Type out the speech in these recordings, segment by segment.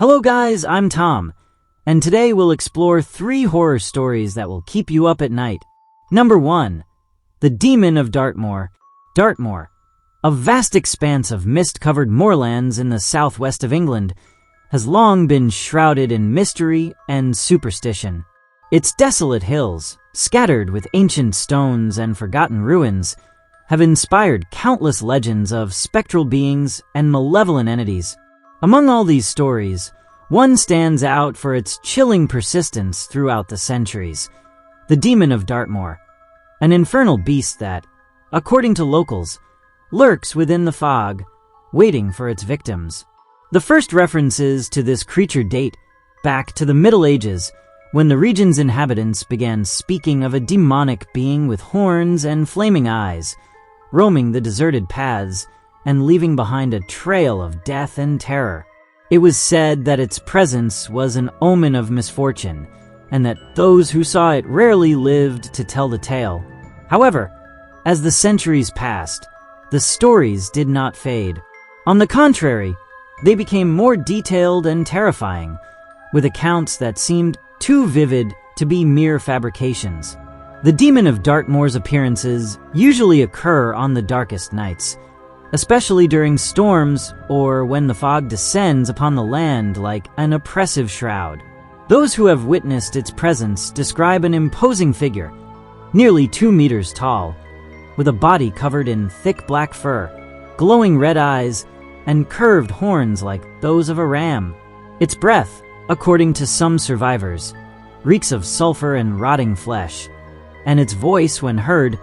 Hello guys, I'm Tom, and today we'll explore 3 horror stories that will keep you up at night. Number 1. The Demon of Dartmoor. Dartmoor, a vast expanse of mist-covered moorlands in the southwest of England, has long been shrouded in mystery and superstition. Its desolate hills, scattered with ancient stones and forgotten ruins, have inspired countless legends of spectral beings and malevolent entities. Among all these stories, one stands out for its chilling persistence throughout the centuries: the Demon of Dartmoor, an infernal beast that, according to locals, lurks within the fog, waiting for its victims. The first references to this creature date back to the Middle Ages, when the region's inhabitants began speaking of a demonic being with horns and flaming eyes, roaming the deserted paths and leaving behind a trail of death and terror. It was said that its presence was an omen of misfortune, and that those who saw it rarely lived to tell the tale. However, as the centuries passed, the stories did not fade. On the contrary, they became more detailed and terrifying, with accounts that seemed too vivid to be mere fabrications. The Demon of Dartmoor's appearances usually occur on the darkest nights, especially during storms or when the fog descends upon the land like an oppressive shroud. Those who have witnessed its presence describe an imposing figure, nearly 2 meters tall, with a body covered in thick black fur, glowing red eyes, and curved horns like those of a ram. Its breath, according to some survivors, reeks of sulfur and rotting flesh, and its voice, when heard,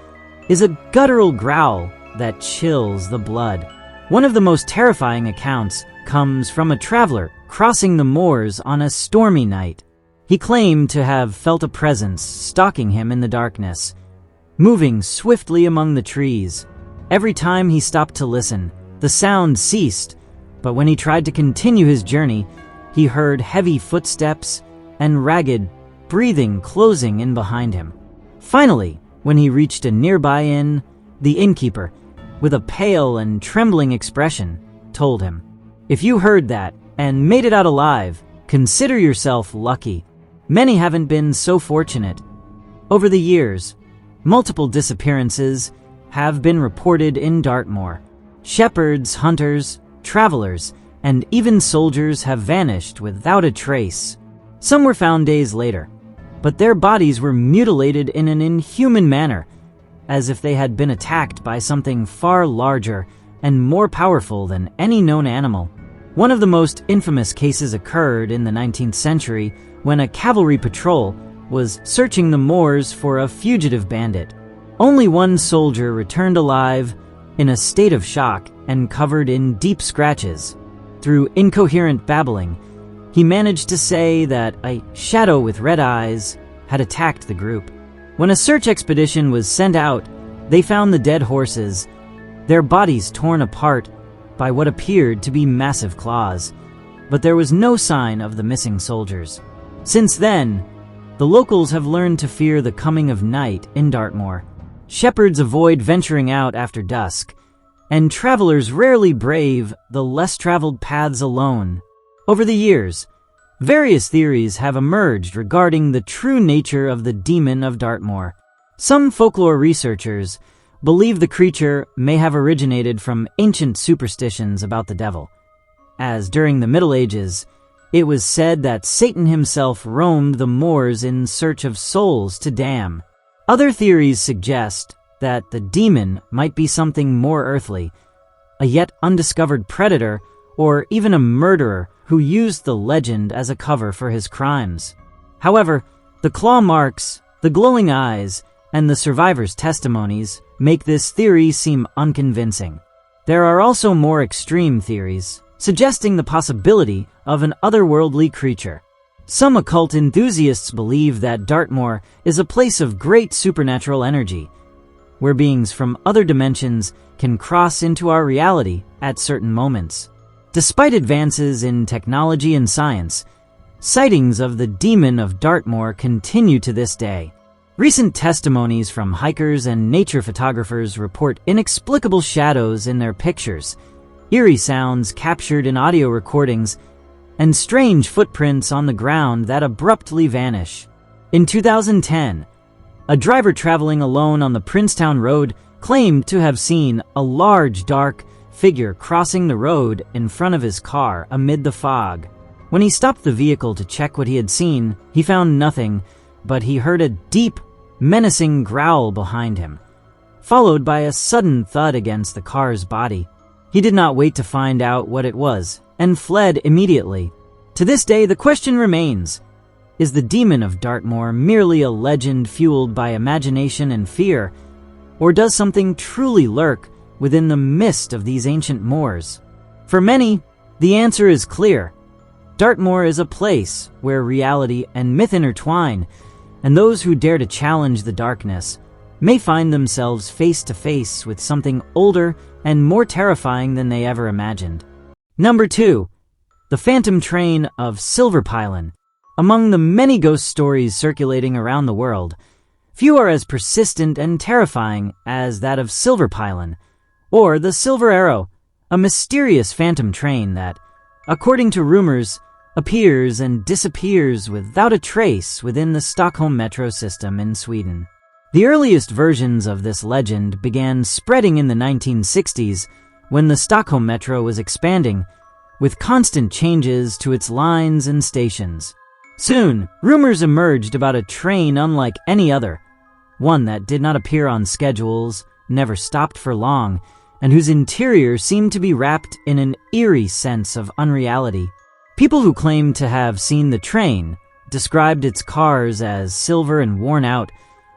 is a guttural growl that chills the blood. One of the most terrifying accounts comes from a traveler crossing the moors on a stormy night. He claimed to have felt a presence stalking him in the darkness, moving swiftly among the trees. Every time he stopped to listen, the sound ceased, but when he tried to continue his journey, he heard heavy footsteps and ragged breathing closing in behind him. Finally, when he reached a nearby inn, the innkeeper, with a pale and trembling expression, told him, "If you heard that and made it out alive, consider yourself lucky. Many haven't been so fortunate." Over the years, multiple disappearances have been reported in Dartmoor. Shepherds, hunters, travelers, and even soldiers have vanished without a trace. Some were found days later, but their bodies were mutilated in an inhuman manner, as if they had been attacked by something far larger and more powerful than any known animal. One of the most infamous cases occurred in the 19th century when a cavalry patrol was searching the moors for a fugitive bandit. Only one soldier returned alive, in a state of shock and covered in deep scratches. Through incoherent babbling, he managed to say that a shadow with red eyes had attacked the group. When a search expedition was sent out, they found the dead horses, their bodies torn apart by what appeared to be massive claws, but there was no sign of the missing soldiers. Since then, the locals have learned to fear the coming of night in Dartmoor. Shepherds avoid venturing out after dusk, and travelers rarely brave the less-traveled paths alone. Over the years, various theories have emerged regarding the true nature of the Demon of Dartmoor. Some folklore researchers believe the creature may have originated from ancient superstitions about the devil, as during the Middle Ages, it was said that Satan himself roamed the moors in search of souls to damn. Other theories suggest that the demon might be something more earthly, a yet undiscovered predator, or even a murderer who used the legend as a cover for his crimes. However, the claw marks, the glowing eyes, and the survivors' testimonies make this theory seem unconvincing. There are also more extreme theories, suggesting the possibility of an otherworldly creature. Some occult enthusiasts believe that Dartmoor is a place of great supernatural energy, where beings from other dimensions can cross into our reality at certain moments. Despite advances in technology and science, sightings of the Demon of Dartmoor continue to this day. Recent testimonies from hikers and nature photographers report inexplicable shadows in their pictures, eerie sounds captured in audio recordings, and strange footprints on the ground that abruptly vanish. In 2010, a driver traveling alone on the Princetown Road claimed to have seen a large, dark figure crossing the road in front of his car amid the fog. When he stopped the vehicle to check what he had seen, he found nothing, but he heard a deep, menacing growl behind him, followed by a sudden thud against the car's body. He did not wait to find out what it was, and fled immediately. To this day, the question remains, is the demon of Dartmoor merely a legend fueled by imagination and fear, or does something truly lurk within the mist of these ancient moors? For many, the answer is clear. Dartmoor is a place where reality and myth intertwine, and those who dare to challenge the darkness may find themselves face to face with something older and more terrifying than they ever imagined. Number 2. The Phantom Train of Silverpylon. Among the many ghost stories circulating around the world, few are as persistent and terrifying as that of Silverpylon, or the Silver Arrow, a mysterious phantom train that, according to rumors, appears and disappears without a trace within the Stockholm metro system in Sweden. The earliest versions of this legend began spreading in the 1960s when the Stockholm metro was expanding, with constant changes to its lines and stations. Soon, rumors emerged about a train unlike any other, one that did not appear on schedules, never stopped for long, and whose interior seemed to be wrapped in an eerie sense of unreality. People who claimed to have seen the train described its cars as silver and worn out,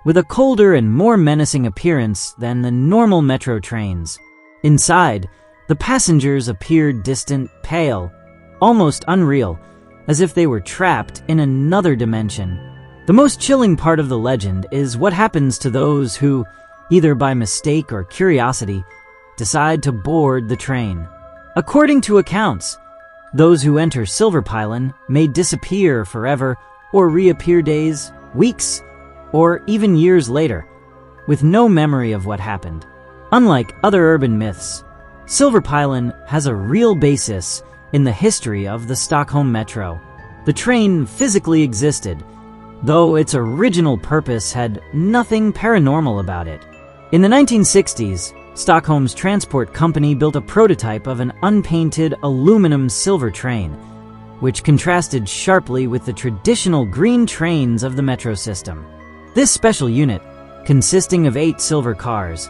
with a colder and more menacing appearance than the normal metro trains. Inside, the passengers appeared distant, pale, almost unreal, as if they were trapped in another dimension. The most chilling part of the legend is what happens to those who, either by mistake or curiosity, decide to board the train. According to accounts, those who enter Silverpylon may disappear forever or reappear days, weeks, or even years later, with no memory of what happened. Unlike other urban myths, Silverpylon has a real basis in the history of the Stockholm metro. The train physically existed, though its original purpose had nothing paranormal about it. In the 1960s, Stockholm's transport company built a prototype of an unpainted aluminum silver train, which contrasted sharply with the traditional green trains of the metro system. This special unit, consisting of 8 silver cars,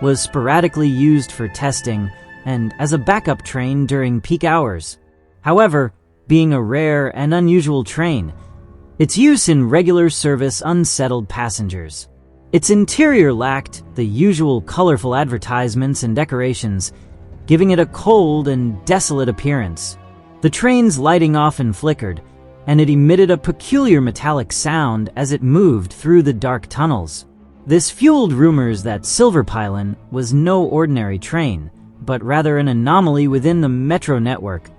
was sporadically used for testing and as a backup train during peak hours. However, being a rare and unusual train, its use in regular service unsettled passengers. Its interior lacked the usual colorful advertisements and decorations, giving it a cold and desolate appearance. The train's lighting often flickered, and it emitted a peculiar metallic sound as it moved through the dark tunnels. This fueled rumors that Silverpylon was no ordinary train, but rather an anomaly within the metro network,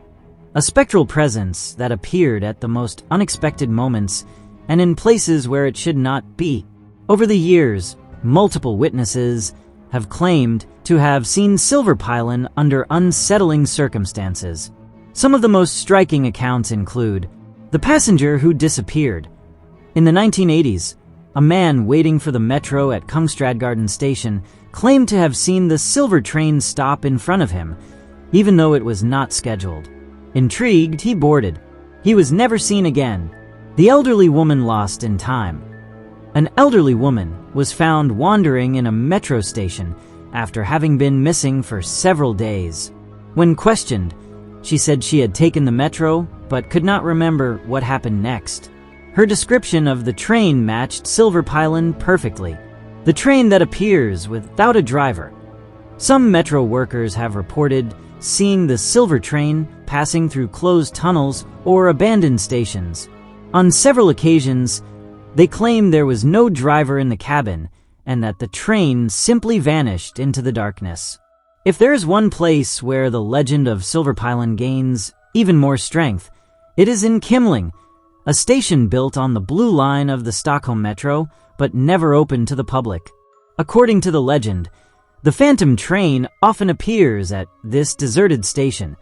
a spectral presence that appeared at the most unexpected moments and in places where it should not be. Over the years, multiple witnesses have claimed to have seen Silverpylon under unsettling circumstances. Some of the most striking accounts include the passenger who disappeared. In the 1980s, a man waiting for the metro at Kungsträdgården station claimed to have seen the silver train stop in front of him, even though it was not scheduled. Intrigued, he boarded. He was never seen again. The elderly woman lost in time. An elderly woman was found wandering in a metro station after having been missing for several days. When questioned, she said she had taken the metro but could not remember what happened next. Her description of the train matched Silverpylon perfectly, the train that appears without a driver. Some metro workers have reported seeing the silver train passing through closed tunnels or abandoned stations. On several occasions, they claim there was no driver in the cabin and that the train simply vanished into the darkness. If there is one place where the legend of Silverpylon gains even more strength, it is in Kimling, a station built on the blue line of the Stockholm metro but never opened to the public. According to the legend, the phantom train often appears at this deserted station,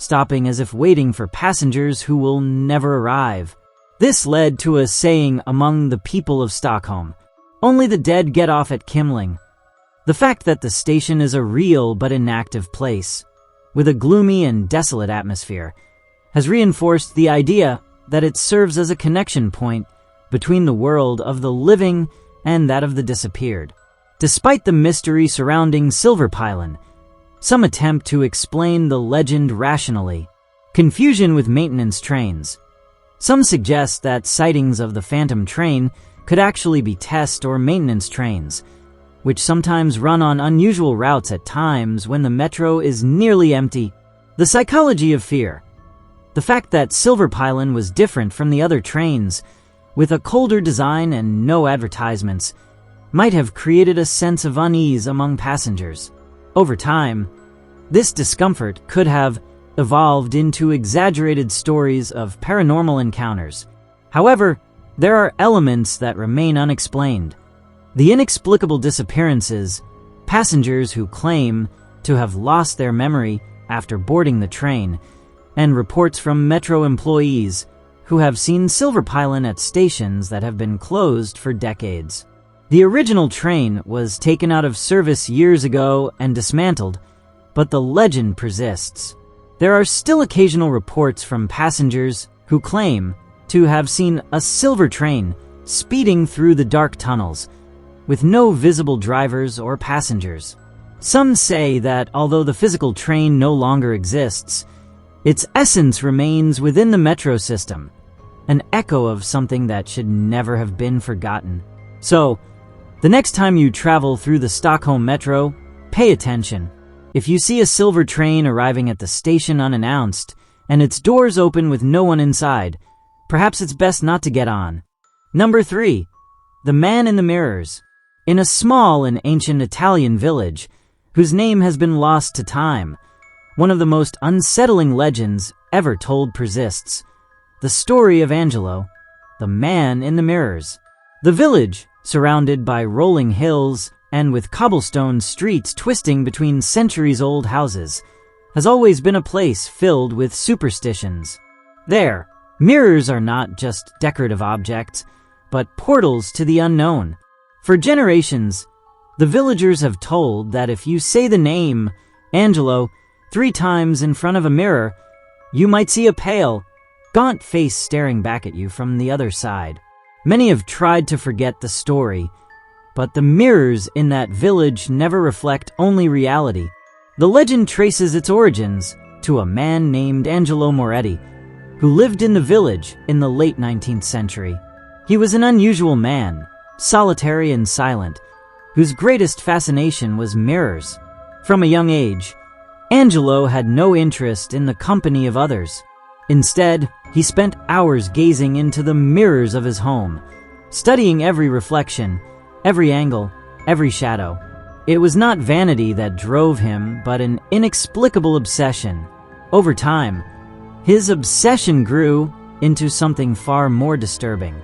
stopping as if waiting for passengers who will never arrive. This led to a saying among the people of Stockholm: "Only the dead get off at Kimling." The fact that the station is a real but inactive place, with a gloomy and desolate atmosphere, has reinforced the idea that it serves as a connection point between the world of the living and that of the disappeared. Despite the mystery surrounding Silverpylon, some attempt to explain the legend rationally. Confusion with maintenance trains. Some suggest that sightings of the phantom train could actually be test or maintenance trains, which sometimes run on unusual routes at times when the metro is nearly empty. The psychology of fear. The fact that Silverpylon was different from the other trains, with a colder design and no advertisements, might have created a sense of unease among passengers. Over time, this discomfort could have evolved into exaggerated stories of paranormal encounters. However, there are elements that remain unexplained. The inexplicable disappearances, passengers who claim to have lost their memory after boarding the train, and reports from metro employees who have seen Silverpylon at stations that have been closed for decades. The original train was taken out of service years ago and dismantled, but the legend persists. There are still occasional reports from passengers who claim to have seen a silver train speeding through the dark tunnels, with no visible drivers or passengers. Some say that although the physical train no longer exists, its essence remains within the metro system, an echo of something that should never have been forgotten. So, the next time you travel through the Stockholm metro, pay attention. If you see a silver train arriving at the station unannounced, and its doors open with no one inside, perhaps it's best not to get on. Number 3. The Man in the Mirrors. In a small and ancient Italian village, whose name has been lost to time, one of the most unsettling legends ever told persists: the story of Angelo, the Man in the Mirrors. The village, surrounded by rolling hills and with cobblestone streets twisting between centuries-old houses, has always been a place filled with superstitions. There, mirrors are not just decorative objects, but portals to the unknown. For generations, the villagers have told that if you say the name Angelo 3 times in front of a mirror, you might see a pale, gaunt face staring back at you from the other side. Many have tried to forget the story, but the mirrors in that village never reflect only reality. The legend traces its origins to a man named Angelo Moretti, who lived in the village in the late 19th century. He was an unusual man, solitary and silent, whose greatest fascination was mirrors. From a young age, Angelo had no interest in the company of others. Instead, he spent hours gazing into the mirrors of his home, studying every reflection, every angle, every shadow. It was not vanity that drove him, but an inexplicable obsession. Over time, his obsession grew into something far more disturbing.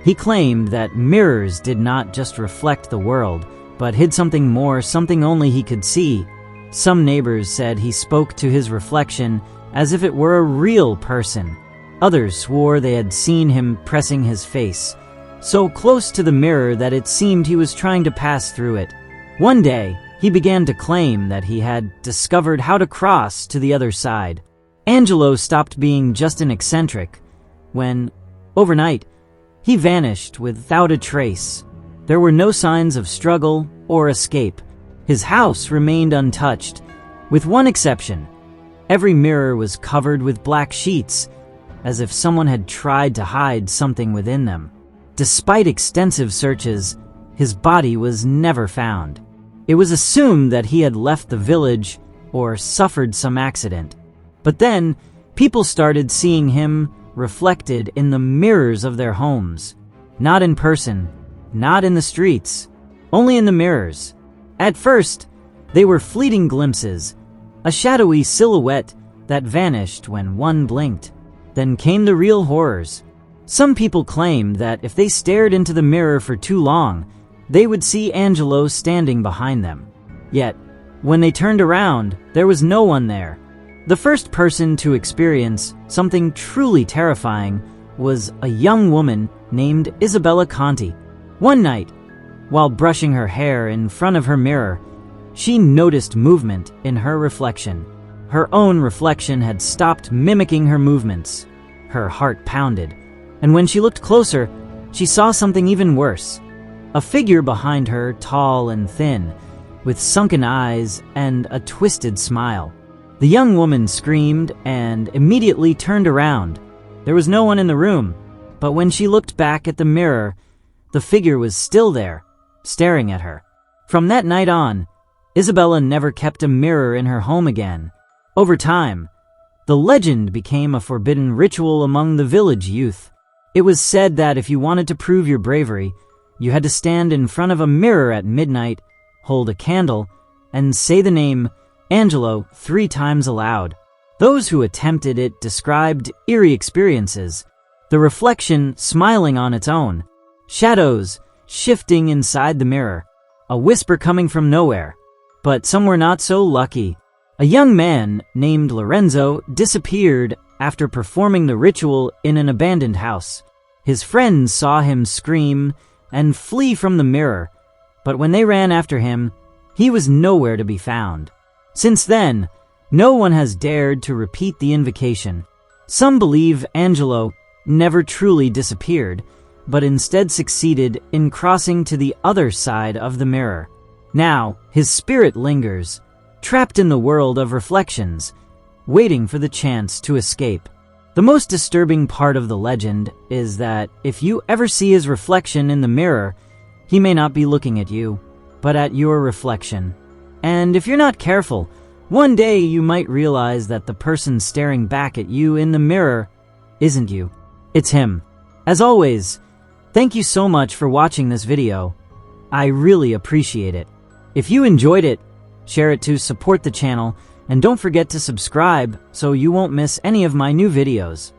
He claimed that mirrors did not just reflect the world, but hid something more, something only he could see. Some neighbors said he spoke to his reflection as if it were a real person. Others swore they had seen him pressing his face, so close to the mirror that it seemed he was trying to pass through it. One day, he began to claim that he had discovered how to cross to the other side. Angelo stopped being just an eccentric when, overnight, he vanished without a trace. There were no signs of struggle or escape. His house remained untouched, with one exception. Every mirror was covered with black sheets, as if someone had tried to hide something within them. Despite extensive searches, his body was never found. It was assumed that he had left the village or suffered some accident. But then, people started seeing him reflected in the mirrors of their homes. Not in person, not in the streets, only in the mirrors. At first, they were fleeting glimpses, a shadowy silhouette that vanished when one blinked. Then came the real horrors. Some people claimed that if they stared into the mirror for too long, they would see Angelo standing behind them. Yet, when they turned around, there was no one there. The first person to experience something truly terrifying was a young woman named Isabella Conti. One night, while brushing her hair in front of her mirror, she noticed movement in her reflection. Her own reflection had stopped mimicking her movements. Her heart pounded, and when she looked closer, she saw something even worse. A figure behind her, tall and thin, with sunken eyes and a twisted smile. The young woman screamed and immediately turned around. There was no one in the room, but when she looked back at the mirror, the figure was still there, staring at her. From that night on, Isabella never kept a mirror in her home again. Over time, the legend became a forbidden ritual among the village youth. It was said that if you wanted to prove your bravery, you had to stand in front of a mirror at midnight, hold a candle, and say the name Angelo 3 times aloud. Those who attempted it described eerie experiences, the reflection smiling on its own, shadows shifting inside the mirror, a whisper coming from nowhere. But some were not so lucky. A young man named Lorenzo disappeared after performing the ritual in an abandoned house. His friends saw him scream and flee from the mirror, but when they ran after him, he was nowhere to be found. Since then, no one has dared to repeat the invocation. Some believe Angelo never truly disappeared, but instead succeeded in crossing to the other side of the mirror. Now, his spirit lingers, trapped in the world of reflections, waiting for the chance to escape. The most disturbing part of the legend is that if you ever see his reflection in the mirror, he may not be looking at you, but at your reflection. And if you're not careful, one day you might realize that the person staring back at you in the mirror isn't you. It's him. As always, thank you so much for watching this video. I really appreciate it. If you enjoyed it, share it to support the channel, and don't forget to subscribe so you won't miss any of my new videos.